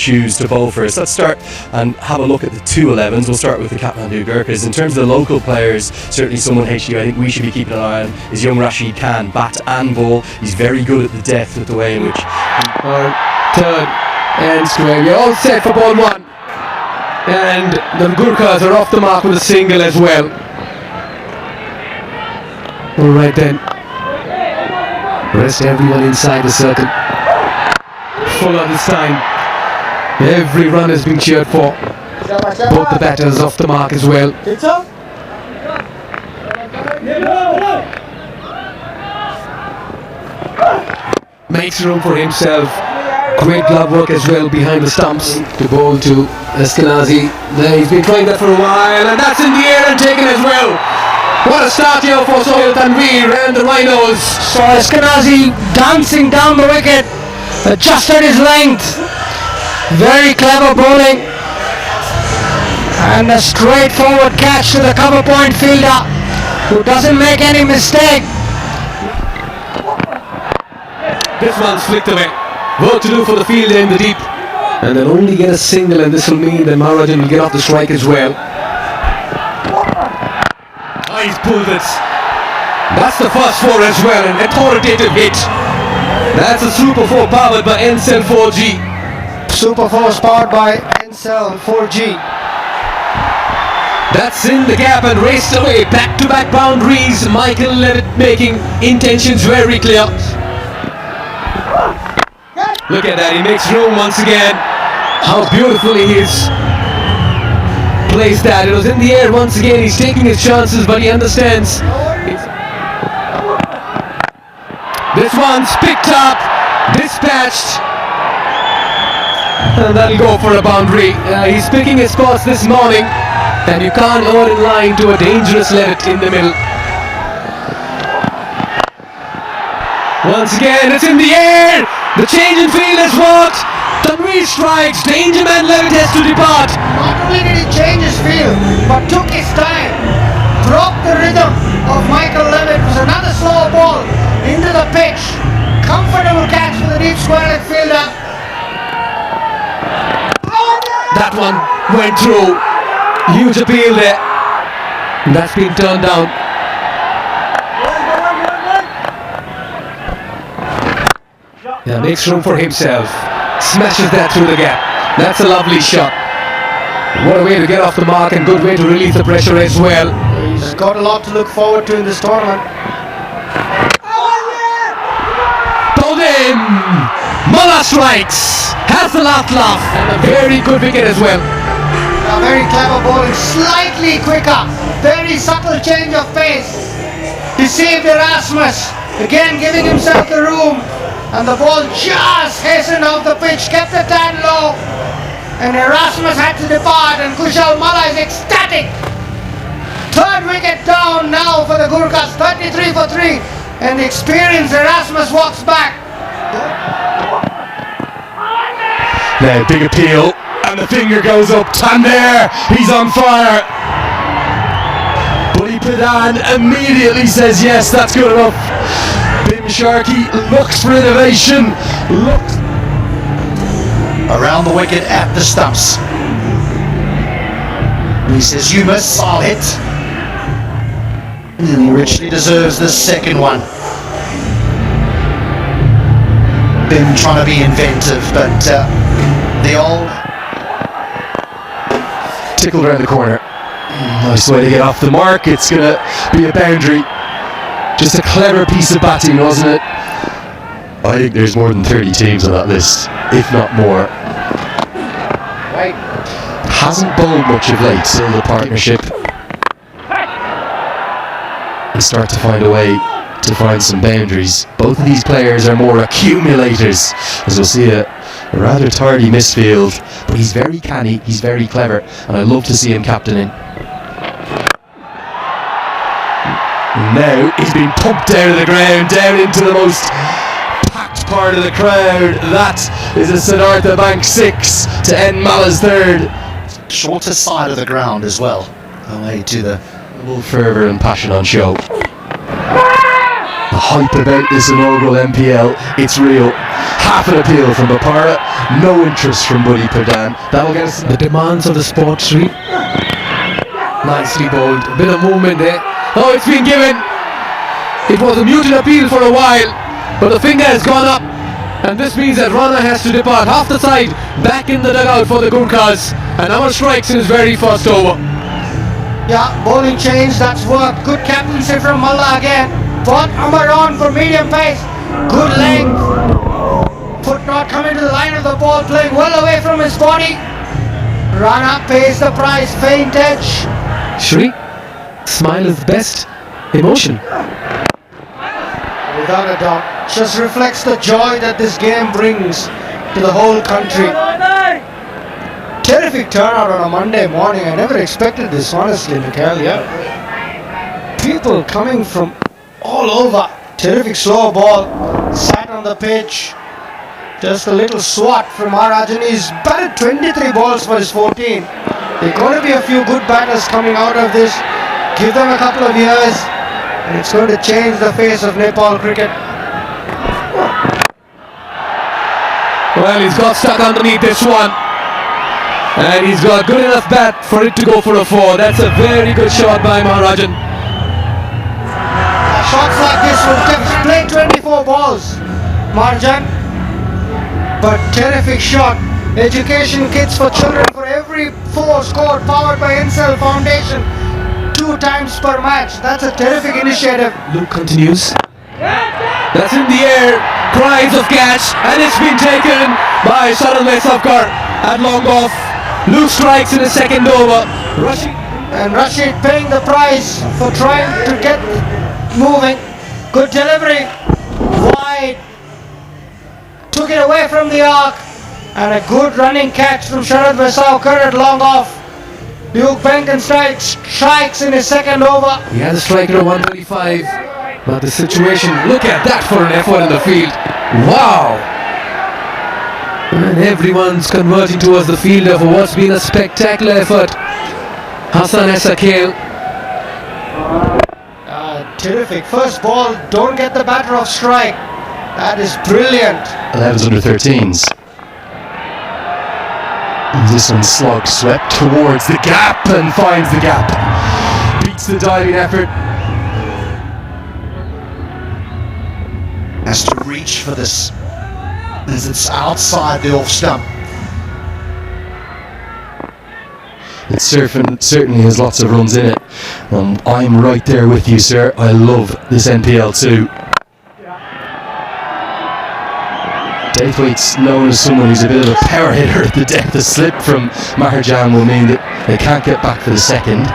choose to bowl first. Let's start and have a look at the two 11s. We'll start with the Kathmandu Gorkhas. In terms of the local players, certainly someone HDU I think we should be keeping an eye on is young Rashid Khan. Bat and ball, he's very good at the death with the way in which third and square. We're all set for ball one, and the Gorkhas are off the mark with a single as well. Alright then, rest everyone inside the circle. Fuller this time. Every run has been cheered for. Both the batters off the mark as well. Makes room for himself. Great glove work as well behind the stumps to bowl to Eskenazi. There, he's been trying that for a while, and that's in the air and taken as well. What a start here for Sohail Tanveer and the Rhinos. So Eskenazi dancing down the wicket, adjusted his length. Very clever bowling, and a straightforward catch to the cover point fielder, who doesn't make any mistake. This one's flicked away. Work to do for the fielder in the deep, and they'll only get a single, and this will mean that Maharajan will get off the strike as well. He's pulled it. That's the first four as well, an authoritative hit. That's a Super 4 powered by NCL 4G. Super 4 powered by NCL 4G. That's in the gap and raced away. Back-to-back boundaries. Michael Levitt making intentions very clear. Look at that, he makes room once again. How beautifully he's placed that. It was in the air once again. He's taking his chances, but he understands. This one's picked up, dispatched, and that'll go for a boundary. He's picking his spots this morning, and you can't earn in line to a dangerous Levitt in the middle. Once again, it's in the air. The change in field has worked. Tanveer strikes. Danger man Levitt has to depart. Not only did he change his field, but took his time, broke the rhythm of Michael Levitt. It was another slow ball into the pitch. Comfortable catch for the deep square leg fielder. That one went through. Huge appeal there. That's been turned down. Yeah, makes room for himself. Smashes that through the gap. That's a lovely shot. What a way to get off the mark, and good way to relieve the pressure as well. He's got a lot to look forward to in this tournament. Pulled in! Mullah strikes! Has the last laugh, and a very good wicket as well. A very clever bowling, slightly quicker. Very subtle change of pace. Deceived Erasmus, again giving himself the room. And the ball just hastened off the pitch, kept the tan low, and Erasmus had to depart, and Kushal Malla is ecstatic. Third wicket down now for the Gorkhas, 33 for 3, and the experienced Erasmus walks back. now big appeal, and the finger goes up. Tanveer, he's on fire. But Pradhan immediately says yes, that's good enough. Bim Sharkey looks for innovation, looks around the wicket at the stumps. He says, you miss, I'll hit. And he richly deserves the second one. Bim trying to be inventive, but the old tickled around the corner. Nice way to get off the mark. It's going to be a boundary. Just a clever piece of batting, wasn't it? I think there's more than 30 teams on that list, if not more. Right. Hasn't bowled much of late, still the partnership. And start to find a way to find some boundaries. Both of these players are more accumulators, as we'll see a rather tardy misfield, but he's very canny, he's very clever, and I love to see him captaining. Now he's been pumped out of the ground, down into the most packed part of the crowd. That is a Siddhartha Bank 6 to end Mala's third. shorter side of the ground as well, away to the fervour and passion on show. The hype about this inaugural NPL, it's real. Half an appeal from Bapara, no interest from Buddy Pradhan. That'll get us The demands of the sport street. Nicely bowled. A bit of movement there. Oh, it's been given. It was a muted appeal for a while, but the finger has gone up, and this means that Rana has to depart half the side back in the dugout for the Gorkhas, and our strikes in his very first over. Yeah, bowling change, that's worked. Good captaincy from Mullah again. Brought Amar on for medium pace. Good length. Foot not coming to the line of the ball, playing well away from his body. Rana pays the price, faint edge. Shri, smile is the best emotion. Without a doubt, just reflects the joy that this game brings to the whole country. Terrific turnout on a Monday morning. I never expected this, honestly, Mikhail. Yeah, people coming from all over. Terrific slow ball, sat on the pitch. Just a little swat from Maharajani. He's batted 23 balls for his 14. There are going to be a few good batters coming out of this. Give them a couple of years, and it's going to change the face of Nepal cricket. Well, he's got stuck underneath this one, and he's got good enough bat for it to go for a 4. That's a very good shot by Maharajan. Shots like this will play 24 balls, Marjan. But terrific shot. Education kits for children for every 4 scored, powered by Incel Foundation. 2 times per match. That's a terrific initiative. Luke continues. That's in the air. Cries of catch, and it's been taken by Saranvay Savkar at long off. Luke strikes in his second over. And Rashid paying the price for trying to get moving. Good delivery. Wide. Took it away from the arc. And a good running catch from Sharad Vasaukar at long off. Luke Benken strikes in his second over. He has a striker of 135. But the situation, look at that for an effort in the field. Wow! And everyone's converting towards the fielder for what's been a spectacular effort. Hassan Esakil. Terrific. First ball, don't get the batter off strike. That is brilliant. 11s under 13s. This one slug swept towards the gap and finds the gap. Beats the diving effort. Has to reach for this as it's outside the off stump. It certainly has lots of runs in it. I'm right there with you, sir. I love this NPL too. Daithwaite's known as someone who's a bit of a power hitter. The death of slip from Maharjan will mean that they can't get back for the second.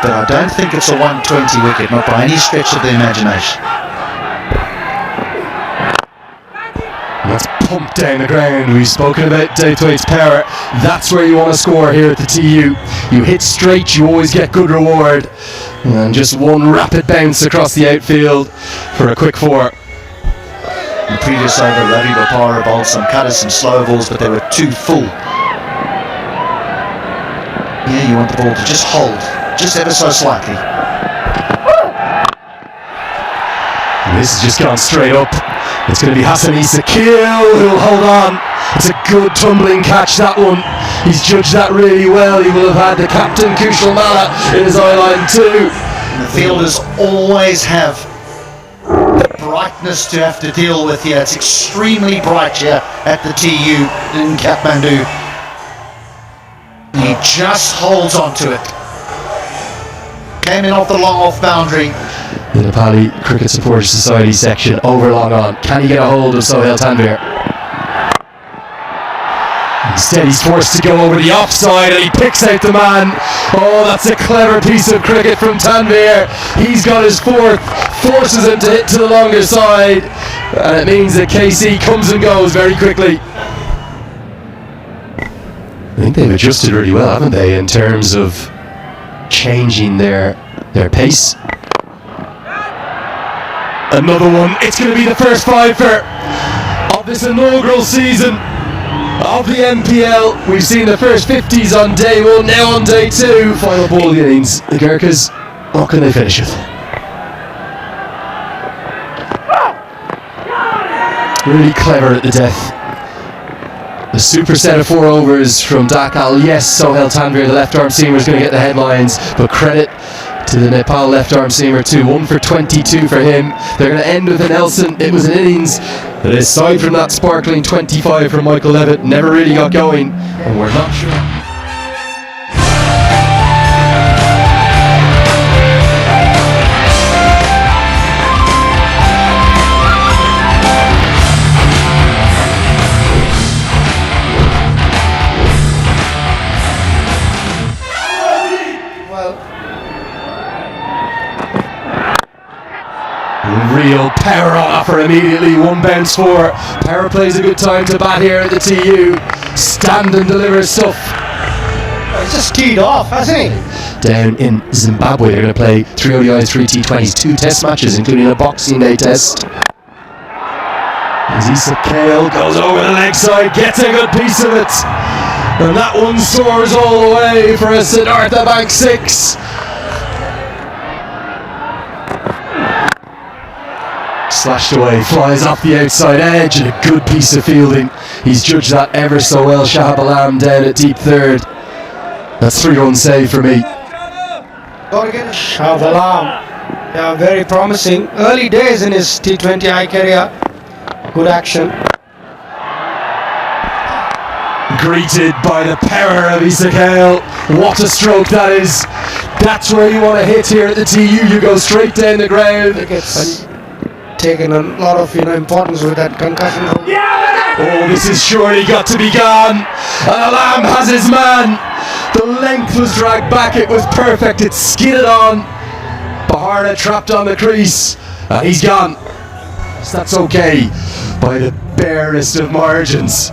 But I don't think it's a 120 wicket, not by any stretch of the imagination. That's pumped down the ground. We've spoken about Daithwaite's power. That's where you want to score here at the TU. You hit straight, you always get good reward. And just one rapid bounce across the outfield for a quick 4. In the previous over, Ravi Bapara bowled some cutters, some slow balls, but they were too full. Yeah, you want the ball to just hold, just ever so slightly. And this has just gone straight up. It's going to be Hassan Esakil who'll hold on. It's a good tumbling catch, that one. He's judged that really well. He will have had the captain Kushal Malla in his eye line too. And the fielders always have the brightness to have to deal with here. It's extremely bright here at the TU in Kathmandu. He just holds on to it. Came in off the long off boundary. The Nepali Cricket Supporters Society section over long on. Can he get a hold of Sohail Tanvir? Instead he's forced to go over the offside and he picks out the man. Oh, that's a clever piece of cricket from Tanvir. He's got his 4th, forces him to hit to the longer side, and it means that KC comes and goes very quickly. I think they've adjusted really well, haven't they, in terms of changing their pace. Another one. It's going to be the first 5-fer of this inaugural season of the NPL. We've seen the first 50s on day 1, now on day 2. Final ball innings. The Gorkhas, what can they finish with? Really clever at the death. The super set of 4 overs from Dakal. Yes, Sohail Tanvir, the left arm seamer, is going to get the headlines, but credit to the Nepal left arm seamer too. 1 for 22 for him. They're going to end with a Nelson. It was an innings that, aside from that sparkling 25 from Michael Levitt, never really got going, and we're not sure. Real power on offer immediately. 1 bounce for. Power plays a good time to bat here at the TU. Stand and deliver stuff. He's just teed off, hasn't he? Down in Zimbabwe, they're going to play 3 ODIs, 3 T20s, 2 test matches, including a Boxing Day test. As Issa Kale goes over the leg side, gets a good piece of it. And that one soars all the way for a Siddhartha Bank 6. Slashed away, flies off the outside edge, and a good piece of fielding. He's judged that ever so well. Shahab Alam down at deep third. That's 3 run save for me. Shahab Alam, yeah, very promising. Early days in his T20I career. Good action. Greeted by the power of Issa Kale. What a stroke that is. That's where you want to hit here at the TU. You go straight down the ground. It's taken a lot of importance with that concussion. Oh, this is surely got to be gone. And Alam has his man. The length was dragged back. It was perfect. It skidded on. Baharna trapped on the crease. And he's gone. So that's okay by the barest of margins.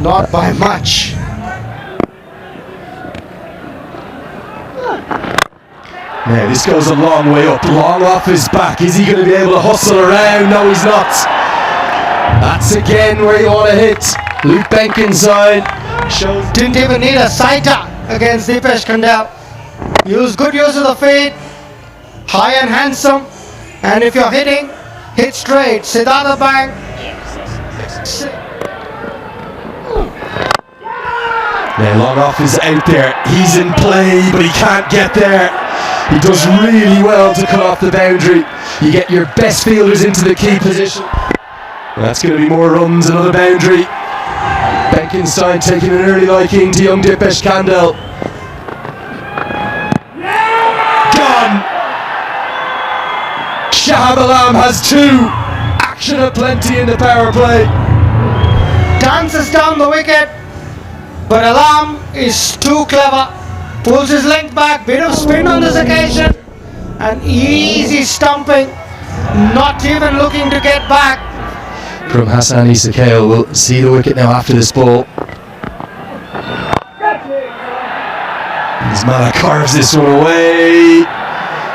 Not by much. Now this goes a long way up, long off his back. Is he going to be able to hustle around? No, he's not. That's again where you want to hit. Luke Benkinside shows. Didn't even need a sighter against Dipesh Kandel. Good use of the fade, high and handsome. And if you're hitting, hit straight. Siddhartha Bank. Now long off is out there. He's in play, but he can't get there. He does really well to cut off the boundary. You get your best fielders into the key position. That's going to be more runs, another boundary. Benkenstein taking an early liking to young Dipesh Kandel. Gone! Shahab Alam has 2. Action aplenty in the power play. Dances down the wicket, but Alam is too clever. Pulls his length back, bit of spin on this occasion, and easy stumping, not even looking to get back. From Hassan Issa Kale, we'll see the wicket now after this ball. Ismaila carves this one away,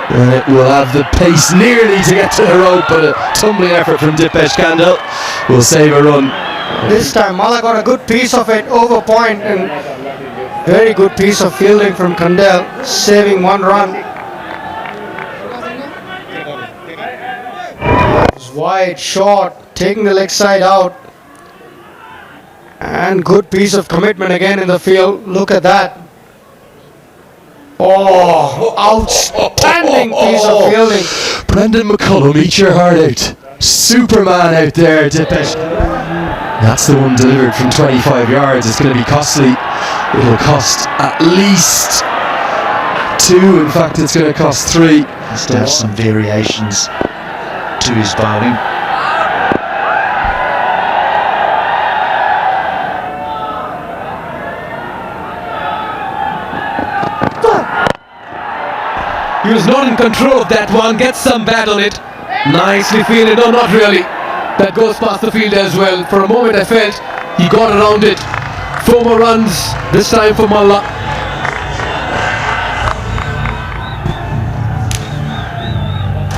and it will have the pace nearly to get to the rope, but a tumbling effort from Dipesh Kandel will save a run. This time Mala got a good piece of it over point, and very good piece of fielding from Kandel, saving 1 run. It was wide, short, taking the leg side out. And good piece of commitment again in the field. Look at that. Oh, outstanding piece of fielding. Brendan McCullum, eat your heart out. Superman out there, Dipesh. That's the one delivered from 25 yards. It's going to be costly. It'll cost at least 2. In fact, it's going to cost 3. Has to have some variations to his bowling. He was not in control of that one. Gets some bat on it. Nicely fielded. No, not really. That goes past the field as well. For a moment I felt he got around it. 4 more runs, this time for Malla.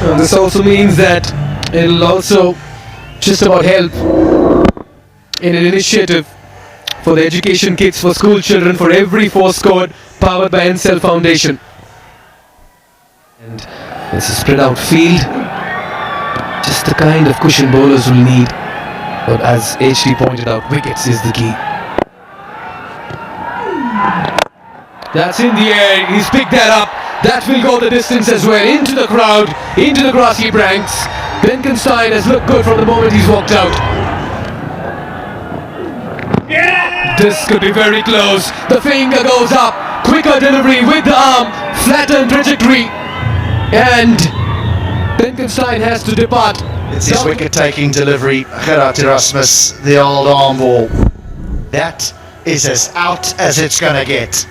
And this also means that it'll also just about help in an initiative for the education kits for school children for every 4 scored, powered by NCL Foundation. And it's a spread out field, just the kind of cushion bowlers will need. But as HD pointed out, wickets is the key. That's in the air, he's picked that up. That will go the distance as well, into the crowd, into the grassy ranks. Benkenstein has looked good from the moment he's walked out. This could be very close. The finger goes up, quicker delivery with the arm, flattened trajectory, and Benkenstein has to depart. It's his wicket-taking delivery. Gerard Erasmus, the old arm ball. That is as out as it's going to get.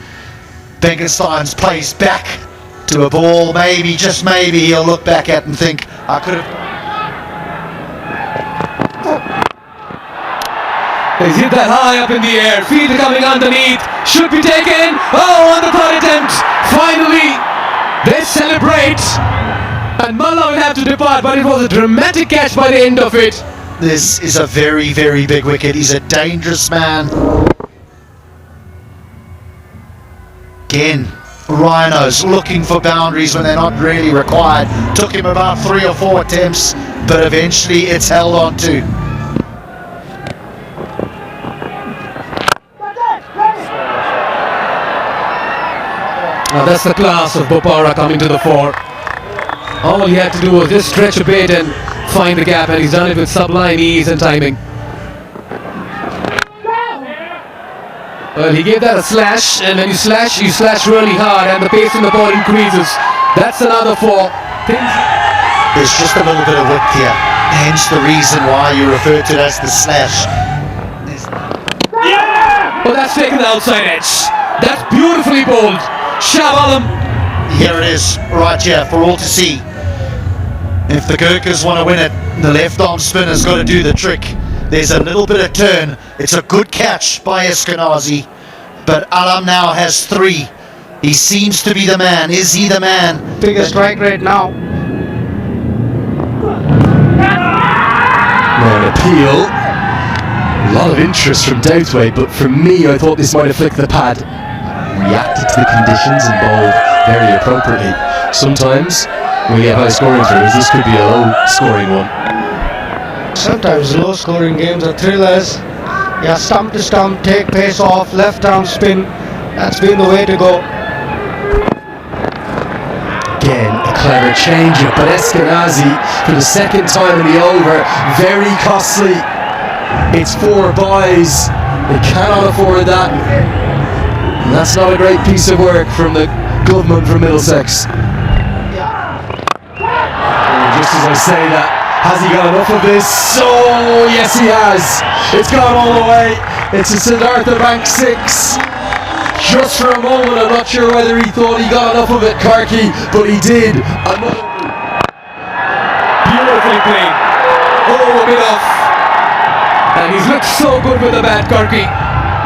Benkenstein's plays back to a ball, maybe, just maybe, he'll look back at and think, I could have... He's hit that high up in the air, field coming underneath, should be taken, oh, on the third attempt, finally, they celebrate, and Mullah will have to depart, but it was a dramatic catch by the end of it. This is a very, very big wicket, he's a dangerous man. Again, rhinos looking for boundaries when they're not really required. Took him about 3 or 4 attempts, but eventually it's held on to. Now that's the class of Bopara coming to the fore. All he had to do was just stretch a bit and find the gap, and he's done it with sublime ease and timing. Well, he gave that a slash, and when you slash really hard, and the pace in the ball increases. That's another 4. There's just a little bit of width here, hence the reason why you refer to it as the slash. Well, that's taken the outside edge. That's beautifully bowled. Shavalam. Here it is, right here, for all to see. If the Gurkhas want to win it, the left arm spinner's got to do the trick. There's a little bit of turn. It's a good catch by Eskenazi, but Alam now has 3. He seems to be the man. Is he the man? Bigger strike rate now. Now an appeal. A lot of interest from Doubtway, but for me, I thought this might have flicked the pad. Reacted to the conditions and bowled very appropriately. Sometimes, when you get high scoring throws, this could be a low scoring one. Sometimes low scoring games are thrillers. Yeah, stump to stump, take pace off, left arm spin. That's been the way to go. Again, a clever change-up, but Eskenazi, for the second time in the over, very costly. It's 4 buys. They cannot afford that. And that's not a great piece of work from the government from Middlesex. And just as I say that, has he got enough of this? Oh, yes he has. It's gone all the way. It's a Siddhartha Bank 6. Just for a moment, I'm not sure whether he thought he got enough of it, Karki, but he did. Beautifully played. Oh, a bit off. And he's looked so good with the bat, Karki.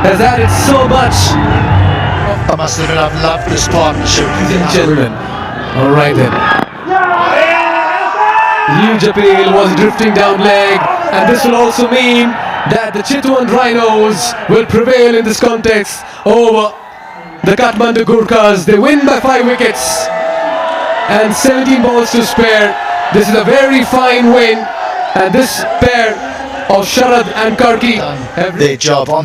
Has added so much. I must admit, I've loved this partnership. Ladies and gentlemen. Alright then. Huge appeal was drifting down leg, and this will also mean that the Chitwan Rhinos will prevail in this contest over the Kathmandu Gorkhas. They win by 5 wickets and 17 balls to spare. This is a very fine win, and this pair of Sharad and Karki have their job on